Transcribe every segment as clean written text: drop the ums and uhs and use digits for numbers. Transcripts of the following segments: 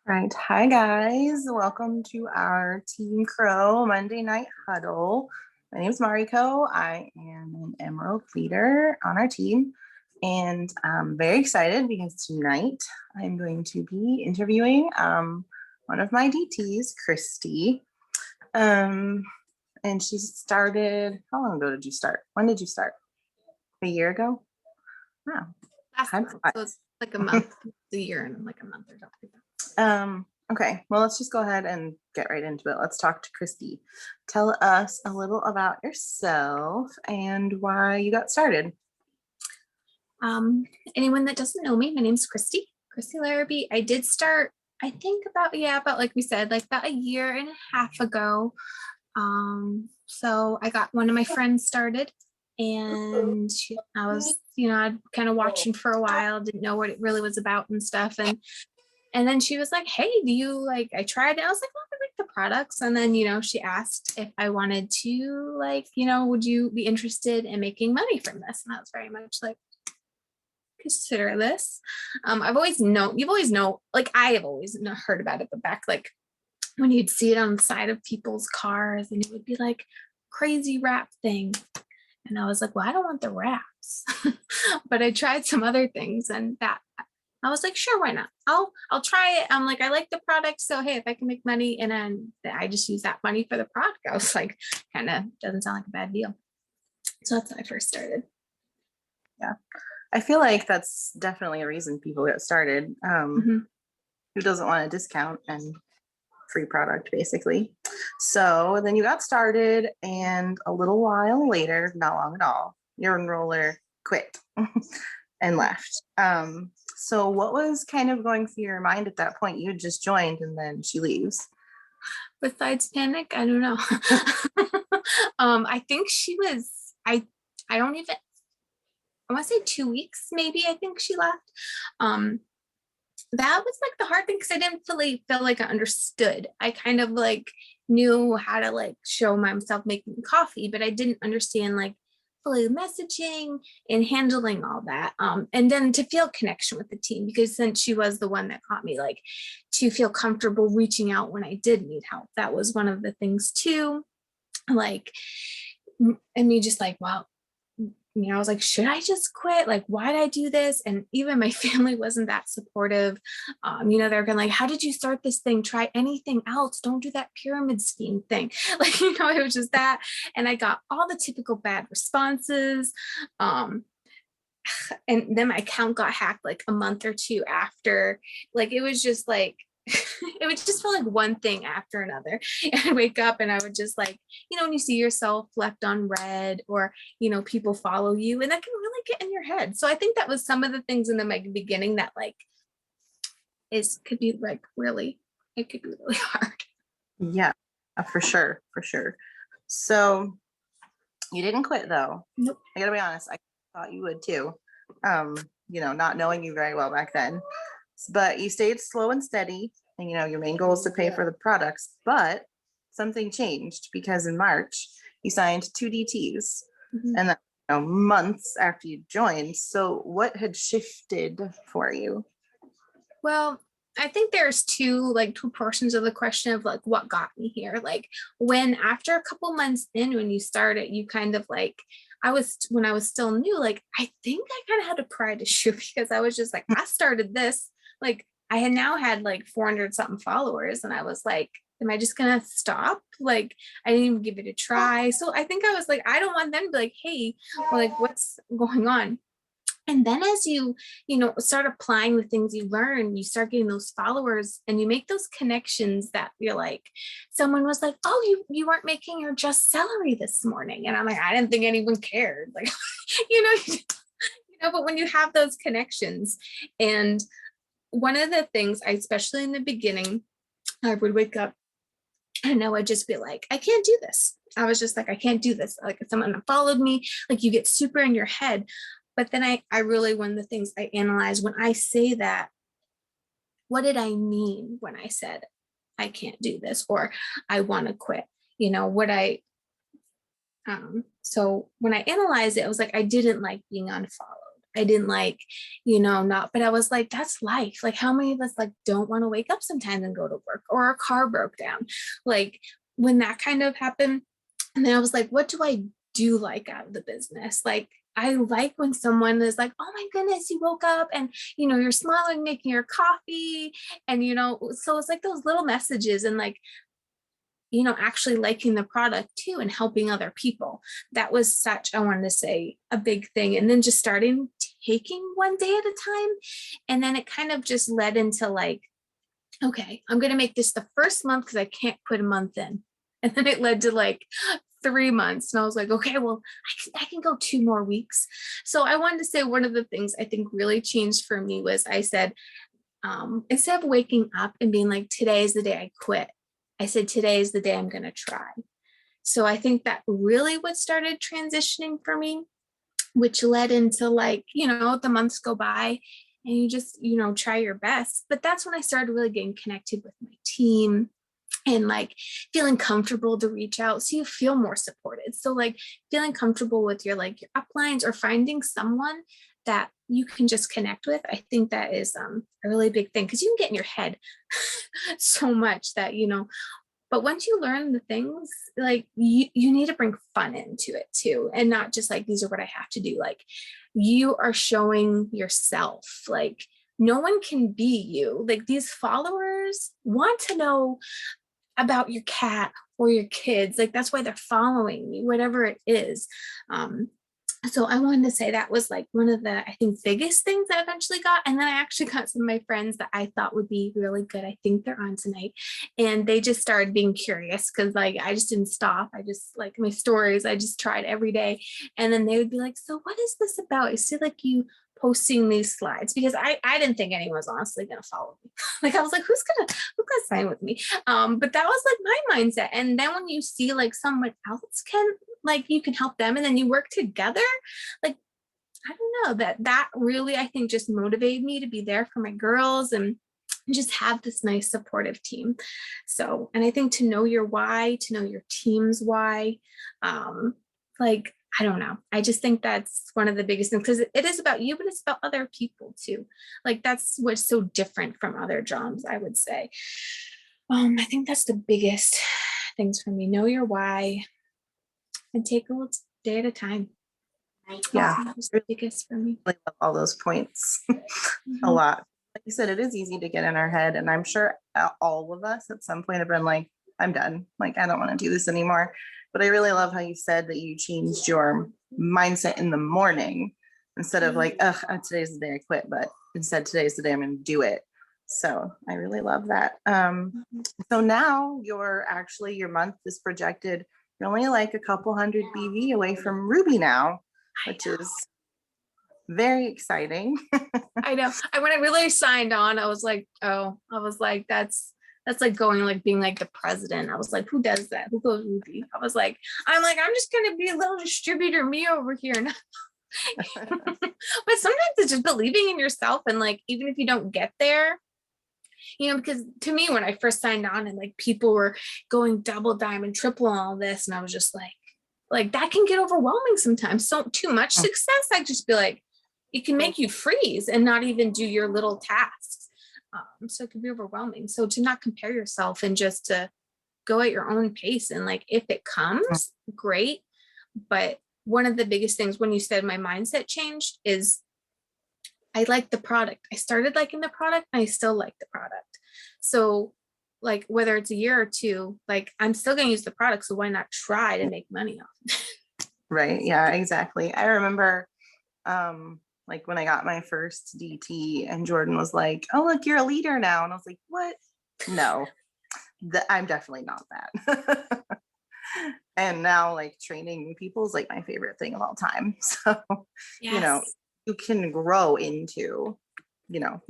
Right. Hi, guys. Welcome to our Team Crow Monday Night Huddle. My name is Mariko. I am an Emerald leader on our team, and I'm very excited because tonight I'm going to be interviewing one of my DTs, Christi. And she started, how long ago did you start? When did you start? A year ago? Wow. Last month, so it's like a month, a year and like a month or something. Okay, well, let's just go ahead and get right into it. Let's talk to Christi. Tell us a little about yourself and why you got started. Anyone that doesn't know me, my name's Christi Larrabee. I did start, I think about like we said, like about a year and a half ago. So I got one of my friends started, and I was, I'd kind of watching for a while, didn't know what it really was about and stuff. And then she was like, hey, do you like, I tried it. I was like, well, I like the products. And then, she asked if I wanted to would you be interested in making money from this? And I was very much like, consider this. I have always heard about it, but back like when you'd see it on the side of people's cars and it would be like crazy wrap thing. And I was like, well, I don't want the wraps, but I tried some other things and that I was like, sure, why not? I'll try it. I'm like, I like the product. So, hey, if I can make money and then I just use that money for the product, I was like, kind of doesn't sound like a bad deal. So that's how I first started. Yeah. I feel like that's definitely a reason people get started. Who doesn't want a discount and free product, basically? So then you got started, and a little while later, not long at all, your enroller quit and left. So what was kind of going through your mind at that point? You just joined and then she leaves. Besides panic, I don't know. I think she was, I want to say 2 weeks, maybe. I think she left. That was like the hard thing because I didn't really feel like I understood. I kind of like knew how to like show myself making coffee, but I didn't understand like fully messaging and handling all that. And then to feel connection with the team, because since she was the one that caught me, like to feel comfortable reaching out when I did need help. That was one of the things too. Like, and me just like, wow, I was like, should I just quit? Like, why did I do this? And even my family wasn't that supportive. They're going like, how did you start this thing? Try anything else. Don't do that pyramid scheme thing. Like, it was just that. And I got all the typical bad responses. And then my account got hacked like a month or two after. Like, it was just like, it would just feel like one thing after another. And I'd wake up and I would just like, when you see yourself left on red or, people follow you, and that can really get in your head. So I think that was some of the things in the beginning that like could be really hard. Yeah, for sure. So you didn't quit though. Nope. I gotta be honest, I thought you would too. Not knowing you very well back then. But you stayed slow and steady, and your main goal is to pay for the products. But something changed because in March you signed 2 DTs, and that, months after you joined. So what had shifted for you? Well, I think there's two portions of the question of like what got me here. Like when after a couple months in, when you started, you kind of like when I was still new, like I think I kind of had a pride issue because I was just like, I started this. Like I had now had like 400 something followers, and I was like, am I just gonna stop? Like I didn't even give it a try. So I think I was like, I don't want them to be like, hey, like what's going on? And then as you start applying the things you learn, you start getting those followers and you make those connections that you're like, someone was like, oh, you weren't making your just celery this morning. And I'm like, I didn't think anyone cared. Like, but when you have those connections, and one of the things especially in the beginning, I would wake up and I would just be like, I can't do this. I was just like, I can't do this. Like if someone followed me, like you get super in your head. But then I really, one of the things I analyze when I say that, what did I mean when I said, I can't do this, or I want to quit? So when I analyzed it, I was like, I didn't like being unfollowed. I didn't like, not, but I was like, that's life. Like, how many of us like don't want to wake up sometimes and go to work, or our car broke down? Like, when that kind of happened, and then I was like, what do I do like out of the business? Like, I like when someone is like, oh my goodness, you woke up and, you're smiling, making your coffee. And, so it's like those little messages, and like, actually liking the product too and helping other people. That was such, I wanted to say, a big thing. And then just starting taking one day at a time. And then it kind of just led into like, okay, I'm going to make this the first month because I can't put a month in. And then it led to like 3 months. And I was like, okay, well, I can go 2 more weeks. So I wanted to say one of the things I think really changed for me was I said, instead of waking up and being like, today is the day I quit, I said, today is the day I'm going to try. So I think that really what started transitioning for me, which led into like, the months go by and you just, try your best. But that's when I started really getting connected with my team and like feeling comfortable to reach out. So you feel more supported. So like feeling comfortable with your uplines, or finding someone that you can just connect with. I think that is a really big thing, because you can get in your head so much that, but once you learn the things, like you need to bring fun into it too. And not just like, these are what I have to do. Like, you are showing yourself, like no one can be you. Like, these followers want to know about your cat or your kids. Like, that's why they're following you, whatever it is. So I wanted to say that was like one of the, I think, biggest things that I eventually got. And then I actually got some of my friends that I thought would be really good. I think they're on tonight. And they just started being curious, because like, I just didn't stop. I just, like, my stories, I just tried every day. And then they would be like, so what is this about? I see like you posting these slides, because I didn't think anyone was honestly going to follow me. Like, I was like, who's gonna sign with me? But that was like my mindset. And then when you see like someone else can, like, you can help them and then you work together, like, I don't know, that really, I think, just motivated me to be there for my girls and just have this nice supportive team. So, and I think to know your why, to know your team's why, like, I don't know. I just think that's one of the biggest things, because it is about you, but it's about other people too. Like, that's what's so different from other jobs, I would say. I think that's the biggest things for me. Know your why and take a little day at a time. Yeah, that was the biggest for me. Really love all those points a lot. Like you said, it is easy to get in our head, and I'm sure all of us at some point have been like, I'm done. Like, I don't want to do this anymore. But I really love how you said that you changed your mindset in the morning, instead of like, today's the day I quit, but instead today's the day I'm going to do it. So I really love that. So now your month is projected, you're only like a couple hundred BV away from Ruby now, which is very exciting. I know. When I really signed on, I was like, that's like going, like being like the president. I was like, who does that? Who goes Ruby? I'm just going to be a little distributor, me over here. But sometimes it's just believing in yourself. And like, even if you don't get there, because to me, when I first signed on and like people were going double, diamond, triple, and all this, and I was just like that can get overwhelming sometimes. So too much success, I just be like, it can make you freeze and not even do your little tasks. So it can be overwhelming. So to not compare yourself and just to go at your own pace, and like, if it comes, great. But one of the biggest things when you said my mindset changed is I like the product. I started liking the product and I still like the product. So like, whether it's a year or two, like, I'm still going to use the product. So why not try to make money off it? Right. Yeah, exactly. I remember like when I got my first DT and Jordan was like, oh, look, you're a leader now. And I was like, what? No, I'm definitely not that. And now like training people is like my favorite thing of all time. So, Yes. you can grow into, your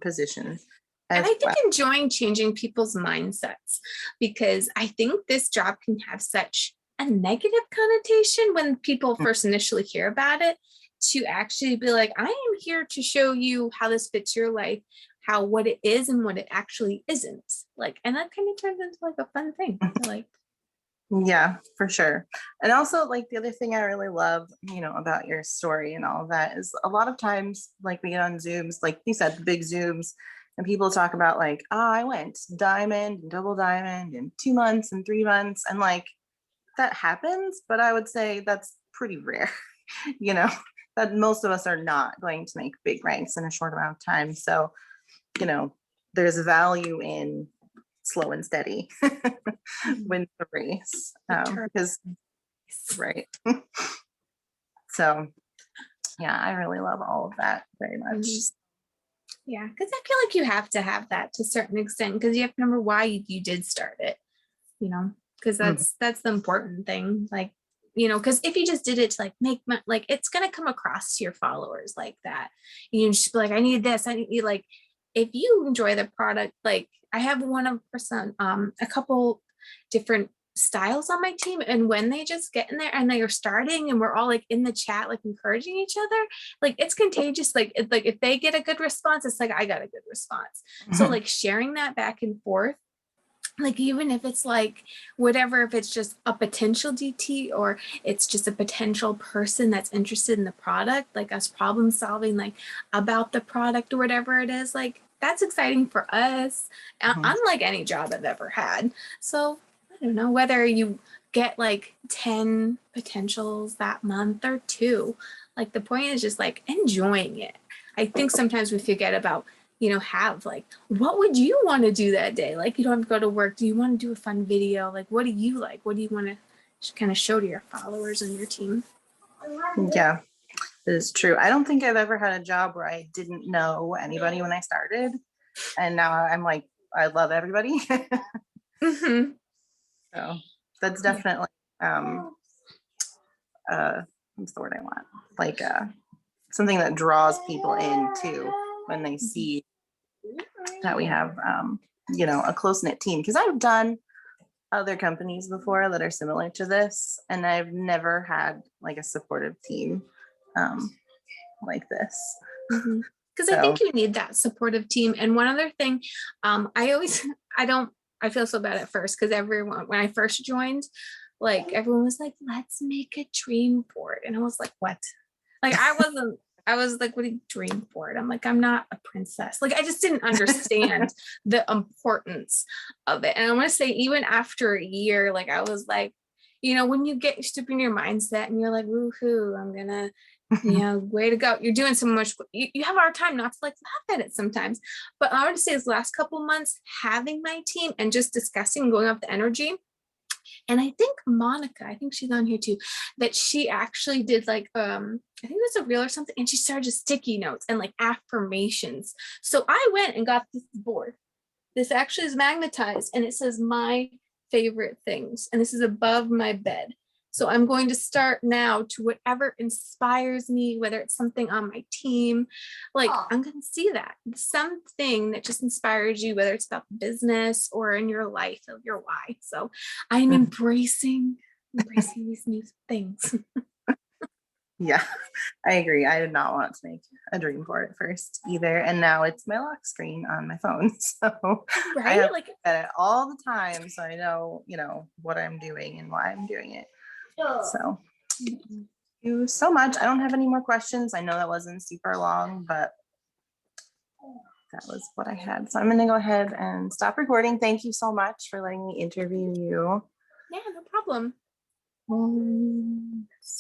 positions. And I think enjoying changing people's mindsets, because I think this job can have such a negative connotation when people first initially hear about it, to actually be like, I am here to show you how this fits your life, what it is and what it actually isn't. Like, and that kind of turns into like a fun thing. Like, Yeah, for sure. And also, like, the other thing I really love, about your story and all of that is a lot of times, like, we get on Zooms, like you said, the big Zooms, and people talk about, like, oh, I went diamond and double diamond in 2 months and 3 months. And, like, that happens, but I would say that's pretty rare, you know, that most of us are not going to make big ranks in a short amount of time. So, you know, there's value in slow and steady wins the race. Because right. So yeah, I really love all of that very much. Yeah, because I feel like you have to have that to a certain extent, because you have to remember why you did start it, because that's the important thing. Like, because if you just did it to like make money, like it's gonna come across to your followers like that. You just be like, I need this, I need, like, if you enjoy the product, like I have a couple different styles on my team, and when they just get in there and they are starting and we're all like in the chat like encouraging each other, like it's contagious. Like if they get a good response, it's like I got a good response. So like sharing that back and forth, like even if it's like whatever, if it's just a potential DT or it's just a potential person that's interested in the product, like us problem solving like about the product or whatever it is, like that's exciting for us, unlike any job I've ever had. So I don't know whether you get like 10 potentials that month or 2, like the point is just like enjoying it. I think sometimes we forget about, have like, what would you want to do that day? Like, you don't have to go to work. Do you want to do a fun video? Like, what do you like? What do you want to kind of show to your followers and your team? Yeah, it is true. I don't think I've ever had a job where I didn't know anybody when I started. And now I'm like, I love everybody. So that's definitely, what's the word I want? Like, something that draws people in too when they see that we have a close-knit team. Because I've done other companies before that are similar to this, and I've never had like a supportive team like this. Because I think you need that supportive team. And one other thing, I feel so bad at first, because when I first joined, like everyone was like, let's make a dream board. And I was like, what? Like I was like, what do you dream board? I'm like, I'm not a princess. Like I just didn't understand the importance of it. And I want to say, even after a year, like I was like, when you get stupid in your mindset and you're like, woohoo, I'm gonna, way to go. You're doing so much. You have our time not to like laugh at it sometimes. But I want to say this last couple months, having my team and just discussing, going off the energy. And I think Monica, I think she's on here too, that she actually did like, I think it was a reel or something, and she started just sticky notes and like affirmations. So I went and got this board. This actually is magnetized, and it says my favorite things. And this is above my bed. So I'm going to start now to whatever inspires me, whether it's something on my team, like I'm going to see that something that just inspires you, whether it's about business or in your life of your why. So I'm embracing these new things. Yeah, I agree. I did not want to make a dream board at first either. And now it's my lock screen on my phone. So right? I have like it all the time. So I know, what I'm doing and why I'm doing it. So thank you so much. I don't have any more questions. I know that wasn't super long, but that was what I had. So I'm going to go ahead and stop recording. Thank you so much for letting me interview you. Yeah, no problem.